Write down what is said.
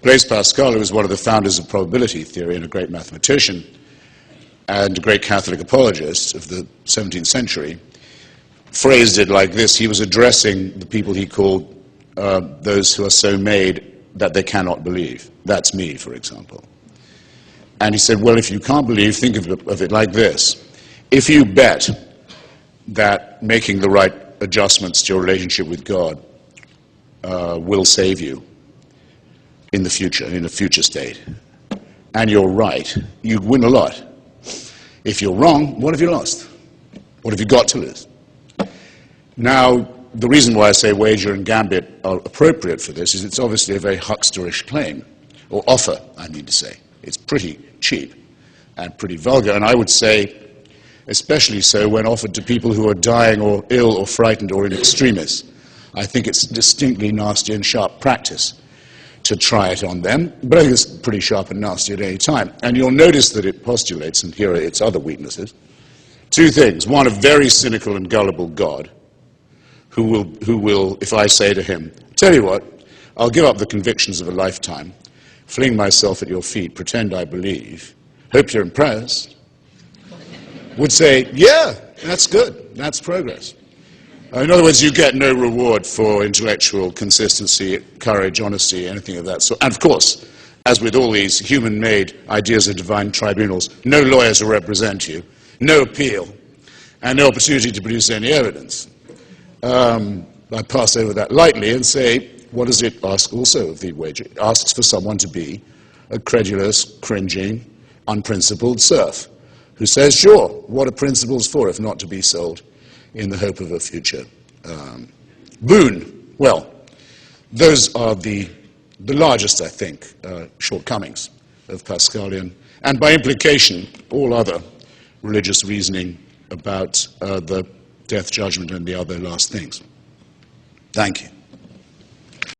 Blaise Pascal, who was one of the founders of probability theory and a great mathematician and a great Catholic apologist of the 17th century, phrased it like this. He was addressing the people he called those who are so made that they cannot believe. That's me, for example. And he said, well, if you can't believe, think of it like this. If you bet that making the right adjustments to your relationship with God will save you in the future state, and you're right, you win a lot. If you're wrong, what have you lost? What have you got to lose? Now, the reason why I say wager and gambit are appropriate for this is it's obviously a very hucksterish claim, or offer, I mean to say. It's pretty cheap and pretty vulgar, and I would say especially so when offered to people who are dying or ill or frightened or in extremis. I think it's distinctly nasty and sharp practice to try it on them, but I think it's pretty sharp and nasty at any time. And you'll notice that it postulates, and here are its other weaknesses, two things. One, a very cynical and gullible God, who will, if I say to him, tell you what, I'll give up the convictions of a lifetime, fling myself at your feet, pretend I believe, hope you're impressed, would say, yeah, that's good, that's progress. In other words, you get no reward for intellectual consistency, courage, honesty, anything of that sort. And of course, as with all these human-made ideas of divine tribunals, no lawyer to represent you, no appeal, and no opportunity to produce any evidence. I pass over that lightly and say, what does it ask also of the wager? It asks for someone to be a credulous, cringing, unprincipled serf who says, sure, what are principles for if not to be sold in the hope of a future boon? Well, those are the largest, I think, shortcomings of Pascalian, and by implication, all other religious reasoning about the death judgment and the other last things. Thank you.